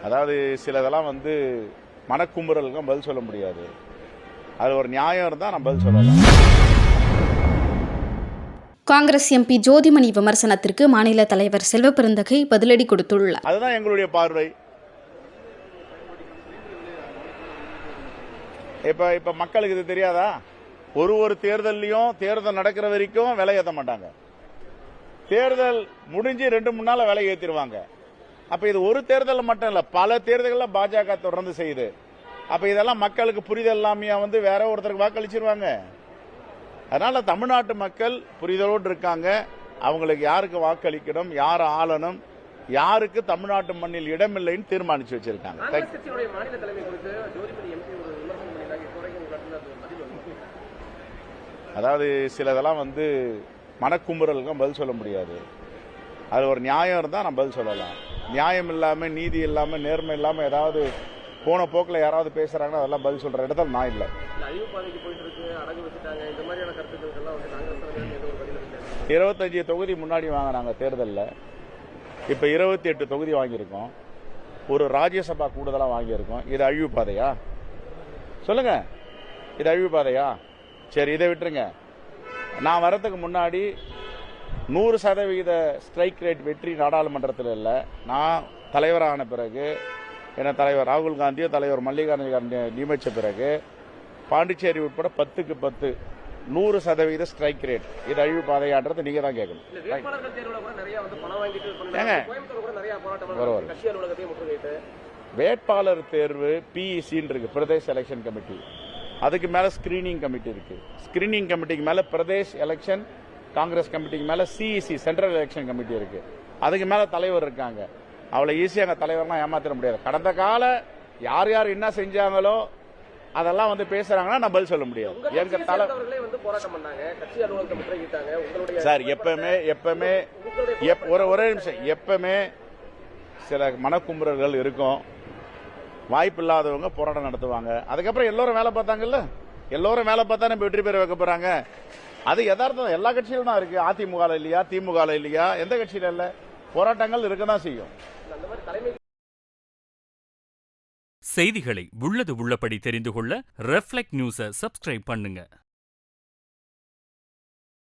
அதாவது சிலதெல்லாம் மனக்குமுறலுக்கும் பதில் சொல்ல முடியாது. அது ஒரு நியாயம் இருந்தால் நான் பதில் சொல்லலாம். காங்கிரஸ் எம்பி ஜோதிமணி விமர்சனத்திற்கு மாநில தலைவர் செல்வபெருந்தகை பதிலடி கொடுத்துள்ளார். அதுதான் எங்களுடைய பார்வை. இப்ப மக்களுக்கு இது தெரியாதா? ஒரு தேர்தலையும் தேர்தல் நடக்கிற வரைக்கும் விலை ஏற்ற மாட்டாங்க. தேர்தல் முடிஞ்சு 2-3 நாள் விலை ஏற்றிடுவாங்க. அப்ப இது ஒரு தேர்தல் மட்டும் இல்ல, பல தேர்தல்கள் பாஜக தொடர்ந்து செய்யுது. அப்ப இதெல்லாம் மக்களுக்கு புரிதல் இல்லாமையா வேற ஒருத்தருக்கு வாக்களிச்சிருவாங்க. அதனால தமிழ்நாட்டு மக்கள் புரிதலோடு இருக்காங்க. அவங்களுக்கு யாருக்கு வாக்களிக்கணும், யார் ஆளணும், யாருக்கு தமிழ்நாட்டு மண்ணில் இடமில்லைன்னு தீர்மானிச்சு வச்சிருக்காங்க. அதாவது சிலதெல்லாம் மனக்குமுறலுக்கும் பதில் சொல்ல முடியாது. அது ஒரு நியாயம் இருந்தால் நான் பதில் சொல்லலாம். நியாயம் இல்லாம, நீதி இல்லாம, நேர்மை இல்லாம ஏதாவது போன போக்கில் யாராவது பேசுறாங்கன்னா அதெல்லாம் பதில் சொல்ற இடத்துல நான் இல்லை. 25 தொகுதி முன்னாடி வாங்கினாங்க தேர்தலில். இப்ப 28 தொகுதி வாங்கியிருக்கோம். ஒரு ராஜ்யசபா கூடுதலாக வாங்கியிருக்கோம். இது அழிவு பாதையா? சொல்லுங்க, இது அழிவு பாதையா? சரி, இதை விட்டுருங்க. நான் வரதுக்கு முன்னாடி 100% ஸ்ட்ரைக் ரேட் வெற்றி நாடாளுமன்றத்தில் இல்லை. நான் தலைவரான பிறகு, என்ன தலைவர் ராகுல் காந்தியோ தலைவர் மல்லிகார்ஜுன காந்தியோ நியமித்த பிறகு பாண்டிச்சேரி உட்பட 10க்கு 10 100% ஸ்ட்ரைக் ரேட். இது அழிவு பாதையான்றது நீங்க தான் கேட்கணும். வேட்பாளர் தேர்வு பிஇசி இருக்கு, பிரதேஷ் எலெக்ஷன் கமிட்டி. அதுக்கு மேல ஸ்கிரீனிங் கமிட்டி இருக்கு. ஸ்கிரீனிங் கமிட்டிக்கு மேல பிரதேஷ் எலெக்ஷன் காங்கிரஸ் கமிட்டிக்கு மேல சிஇசி சென்ட்ரல் எலெக்ஷன் கமிட்டி இருக்கு. அதுக்கு மேல தலைவர் இருக்காங்க. அவ்வளவு ஈஸியாக தலைவர்லாம் ஏமாத்திர முடியாது. கடந்த கால யார் யார் என்ன செஞ்சாங்களோ அதெல்லாம் பேசுறாங்கன்னா நான் பதில் சொல்ல முடியாது. எங்க சார் எப்பவுமே ஒரே நிமிஷம், எப்பவுமே சில மனக்குமுறல்கள் இருக்கும். வாய்ப்பு இல்லாதவங்க போராட்டம் நடத்துவாங்க. அதுக்கப்புறம் எல்லாரும் வேலை பார்த்தாங்கல்ல, எல்லாரும் வேலை பார்த்தா நம்ம வெற்றி பெற வைக்க போறாங்க. அது யதார்த்தம் எல்லா கட்சியிலும் தான் இருக்கு. அதிமுக இல்லையா, திமுக இல்லையா, எந்த கட்சியில இல்ல, போராட்டங்கள் இருக்கதான் செய்யும். செய்திகளை உள்ளது உள்ளபடி தெரிந்து கொள்ள ரெஃப்ளெக்ட் நியூஸை சப்ஸ்கிரைப் பண்ணுங்க.